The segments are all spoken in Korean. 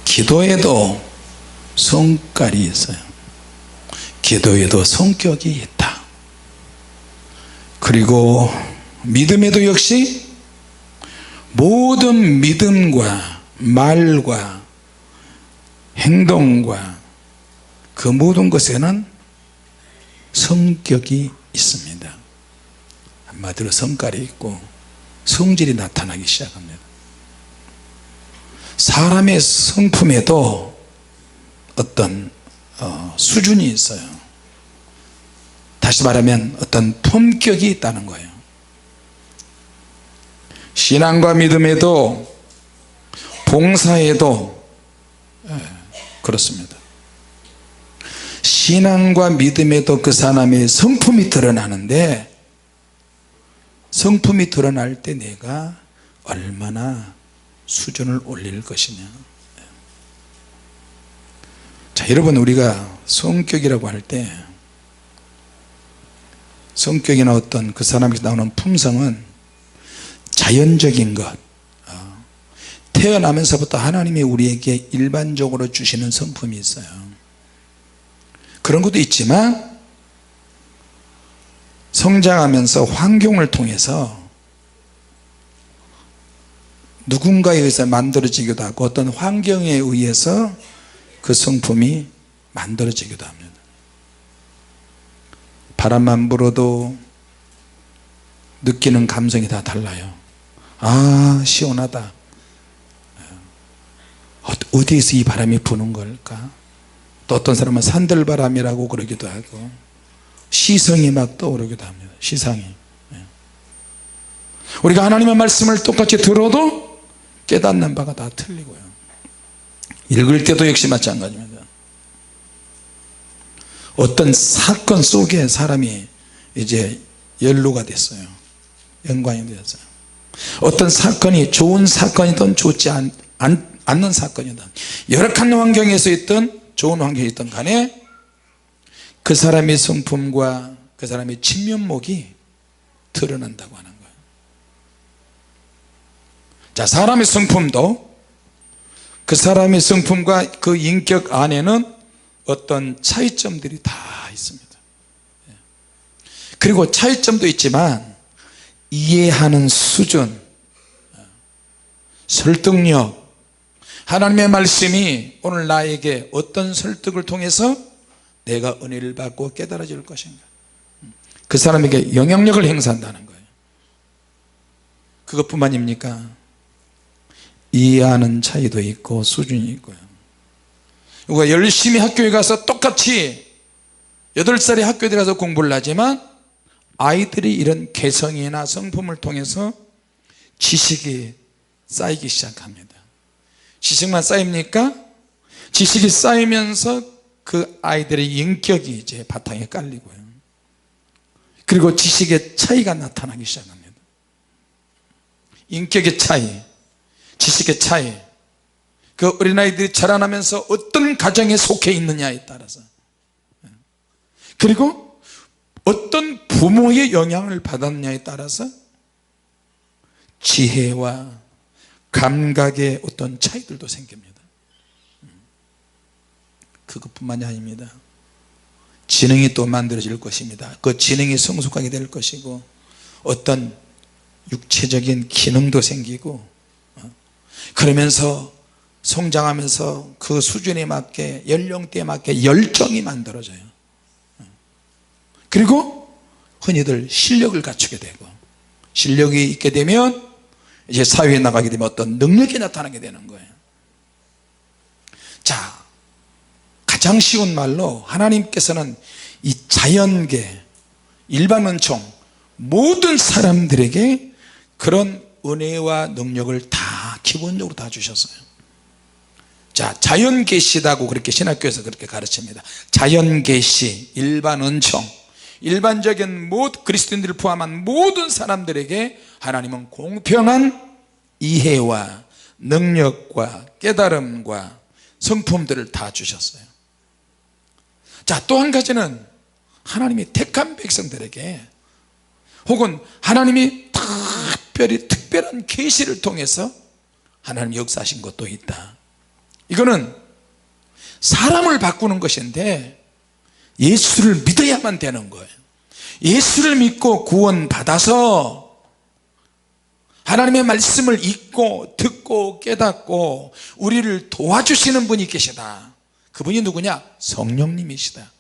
기도에도 성깔이 있어요. 기도에도 성격이 있다. 그리고 믿음에도 역시 모든 믿음과 말과 행동과 그 모든 것에는 성격이 있습니다. 한마디로 성깔이 있고 성질이 나타나기 시작합니다. 사람의 성품에도 어떤 수준이 있어요. 다시 말하면 어떤 품격이 있다는 거예요. 신앙과 믿음에도 봉사에도 그렇습니다. 신앙과 믿음에도 그 사람의 성품이 드러나는데, 성품이 드러날 때 내가 얼마나 수준을 올릴 것이냐. 자, 여러분, 우리가 성격이라고 할 때 성격이나 어떤 그 사람에서 나오는 품성은 자연적인 것, 태어나면서부터 하나님이 우리에게 일반적으로 주시는 성품이 있어요. 그런 것도 있지만 성장하면서 환경을 통해서 누군가에 의해서 만들어지기도 하고 어떤 환경에 의해서 그 성품이 만들어지기도 합니다. 바람만 불어도 느끼는 감성이 다 달라요. 아, 시원하다. 어디에서 이 바람이 부는 걸까? 또 어떤 사람은 산들바람이라고 그러기도 하고 시성이 막 떠오르기도 합니다. 시상이. 우리가 하나님의 말씀을 똑같이 들어도 깨닫는 바가 다 틀리고요. 읽을 때도 역시 마찬가지입니다. 어떤 사건 속에 사람이 이제 연루가 됐어요. 연관이 되었어요. 어떤 사건이 좋은 사건이든 좋지 않는 사건이든 열악한 환경에서 있든 좋은 환경에 있든 간에 그 사람의 성품과 그 사람의 진면목이 드러난다고 하는 거예요. 자, 사람의 성품도 그 사람의 성품과 그 인격 안에는 어떤 차이점들이 다 있습니다. 그리고 차이점도 있지만 이해하는 수준, 설득력, 하나님의 말씀이 오늘 나에게 어떤 설득을 통해서 내가 은혜를 받고 깨달아질 것인가, 그 사람에게 영향력을 행사한다는 거예요. 그것뿐만입니까? 이해하는 차이도 있고 수준이 있고요. 우리가 열심히 학교에 가서 똑같이 8살에 학교에 들어가서 공부를 하지만 아이들이 이런 개성이나 성품을 통해서 지식이 쌓이기 시작합니다. 지식만 쌓입니까? 지식이 쌓이면서 그 아이들의 인격이 이제 바탕에 깔리고요. 그리고 지식의 차이가 나타나기 시작합니다. 인격의 차이, 지식의 차이, 그 어린아이들이 자라나면서 어떤 가정에 속해 있느냐에 따라서, 그리고 어떤 부모의 영향을 받았느냐에 따라서 지혜와 감각의 어떤 차이들도 생깁니다. 그것뿐만이 아닙니다. 지능이 또 만들어질 것입니다. 그 지능이 성숙하게 될 것이고 어떤 육체적인 기능도 생기고, 그러면서 성장하면서 그 수준에 맞게 연령대에 맞게 열정이 만들어져요. 그리고 흔히들 실력을 갖추게 되고, 실력이 있게 되면 이제 사회에 나가게 되면 어떤 능력이 나타나게 되는 거예요. 자, 가장 쉬운 말로 하나님께서는 이 자연계, 일반 은총, 모든 사람들에게 그런 은혜와 능력을 다 기본적으로 다 주셨어요. 자, 자연계시다고 그렇게 신학교에서 그렇게 가르칩니다. 자연계시, 일반 은총, 일반적인 모든 그리스도인들을 포함한 모든 사람들에게 하나님은 공평한 이해와 능력과 깨달음과 성품들을 다 주셨어요. 자, 또 한 가지는 하나님이 택한 백성들에게, 혹은 하나님이 특별한 계시를 통해서 하나님 역사하신 것도 있다. 이거는 사람을 바꾸는 것인데 예수를 믿어야만 되는 거예요. 예수를 믿고 구원받아서 하나님의 말씀을 읽고 듣고 깨닫고 우리를 도와주시는 분이 계시다. 그분이 누구냐? 성령님이시다.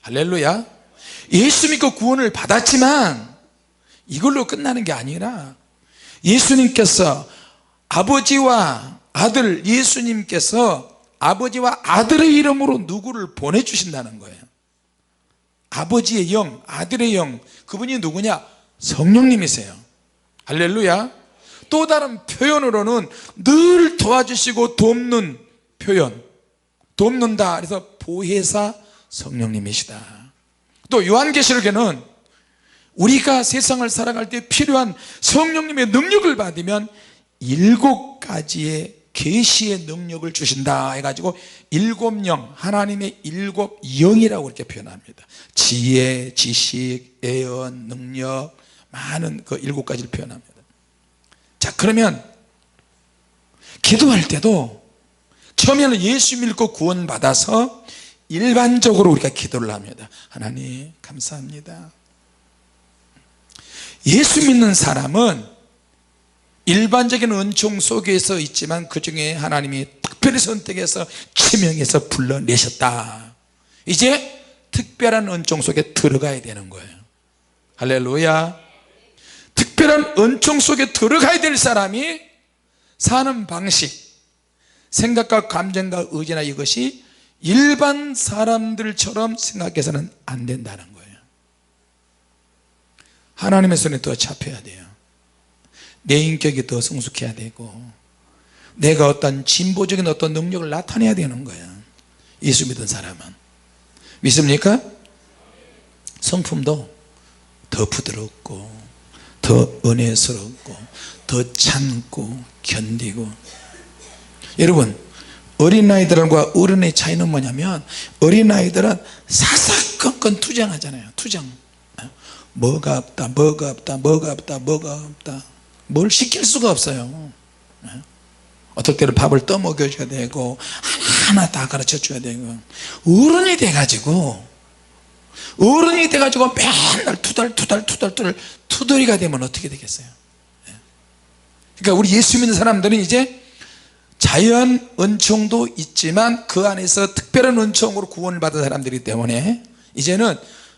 할렐루야. 예수 믿고 구원을 받았지만 이걸로 끝나는 게 아니라 예수님께서 아버지와 아들, 예수님께서 아버지와 아들의 이름으로 누구를 보내주신다는 거예요. 아버지의 영, 아들의 영, 그분이 누구냐? 성령님이세요. 할렐루야. 또 다른 표현으로는 늘 도와주시고 돕는 표현, 돕는다. 그래서 보혜사 성령님이시다. 또 요한계시록에는 우리가 세상을 살아갈 때 필요한 성령님의 능력을 받으면 7가지의 계시의 능력을 주신다 해가지고 7영, 하나님의 7영이라고 이렇게 표현합니다. 지혜, 지식, 애언, 능력, 많은 그 7가지를 표현합니다. 자, 그러면 기도할 때도 처음에는 예수 믿고 구원받아서 일반적으로 우리가 기도를 합니다. 하나님 감사합니다. 예수 믿는 사람은 일반적인 은총 속에서 있지만 그 중에 하나님이 특별히 선택해서 지명해서 불러내셨다. 이제 특별한 은총 속에 들어가야 되는 거예요. 할렐루야. 특별한 은총 속에 들어가야 될 사람이 사는 방식, 생각과 감정과 의지나 이것이 일반 사람들처럼 생각해서는 안 된다는 거예요. 하나님의 손에 더 잡혀야 돼요. 내 인격이 더 성숙해야 되고 내가 어떤 진보적인 어떤 능력을 나타내야 되는 거예요. 예수 믿은 사람은. 믿습니까? 성품도 더 부드럽고 더 은혜스럽고 더 참고 견디고. 여러분, 어린아이들과 어른의 차이는 뭐냐면 어린아이들은 사사건건 투정하잖아요. 투정. 뭐가 없다, 뭐가 없다, 뭐가 없다, 뭐가 없다. 뭘 시킬 수가 없어요. 어떨 때는 밥을 떠먹여줘야 되고 하나하나 다 가르쳐줘야 되고. 어른이 돼가지고 맨날 투덜 투덜이가 되면 어떻게 되겠어요? 그러니까 우리 예수 믿는 사람들은 이제 자연 은총도 있지만 그 안에서 특별한 은총으로 구원을 받은 사람들이기 때문에 이제는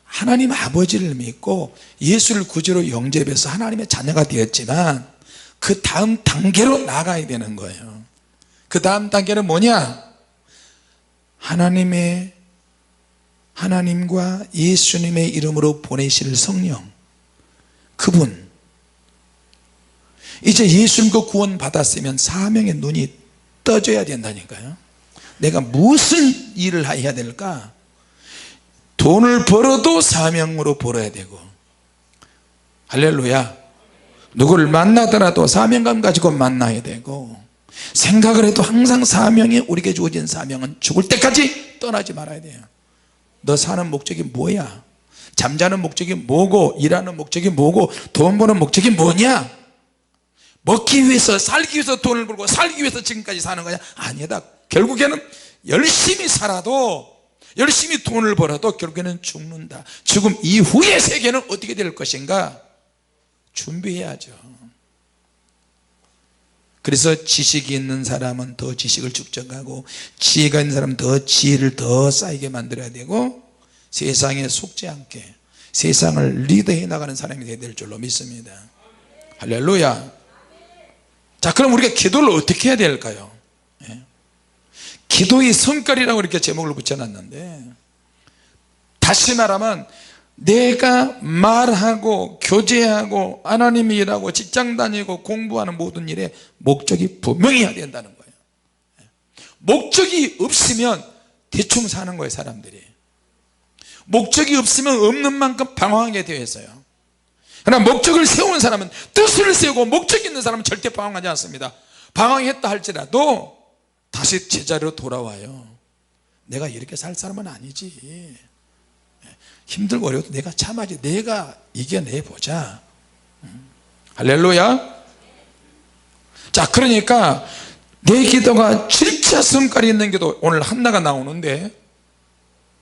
하나님 아버지를 믿고 예수를 구주로 영접해서 하나님의 자녀가 되었지만 그 다음 단계로 나가야 되는 거예요. 그 다음 단계는 뭐냐? 하나님과 예수님의 이름으로 보내실 성령, 그분. 이제 예수 믿고 구원 받았으면 사명의 눈이 떠져야 된다니까요. 내가 무슨 일을 해야 될까? 돈을 벌어도 사명으로 벌어야 되고, 할렐루야. 누구를 만나더라도 사명감 가지고 만나야 되고, 생각을 해도 항상 사명이, 우리에게 주어진 사명은 죽을 때까지 떠나지 말아야 돼요. 너 사는 목적이 뭐야? 잠자는 목적이 뭐고, 일하는 목적이 뭐고, 돈 버는 목적이 뭐냐? 먹기 위해서, 살기 위해서 돈을 벌고 살기 위해서 지금까지 사는 거냐? 아니다. 결국에는 열심히 살아도, 열심히 돈을 벌어도 결국에는 죽는다. 죽음 이후의 세계는 어떻게 될 것인가? 준비해야죠. 그래서 지식이 있는 사람은 더 지식을 축적하고, 지혜가 있는 사람은 더 지혜를 더 쌓이게 만들어야 되고, 세상에 속지 않게 세상을 리드해 나가는 사람이 되어야 될 줄로 믿습니다. 할렐루야. 자, 그럼 우리가 기도를 어떻게 해야 될까요? 기도의 성깔이라고 이렇게 제목을 붙여놨는데, 다시 말하면 내가 말하고 교제하고 하나님이 일하고 직장 다니고 공부하는 모든 일에 목적이 분명해야 된다는 거예요. 목적이 없으면 대충 사는 거예요. 사람들이 목적이 없으면 없는 만큼 방황하게 되어 있어요. 그러나 목적을 세우는 사람은, 뜻을 세우고 목적이 있는 사람은 절대 방황하지 않습니다. 방황했다 할지라도 다시 제자리로 돌아와요. 내가 이렇게 살 사람은 아니지, 힘들고 어려워도 내가 참아지, 내가 이겨내보자. 할렐루야. 자, 그러니까 내 기도가 7차 성깔이 있는 게도 오늘 한나가 나오는데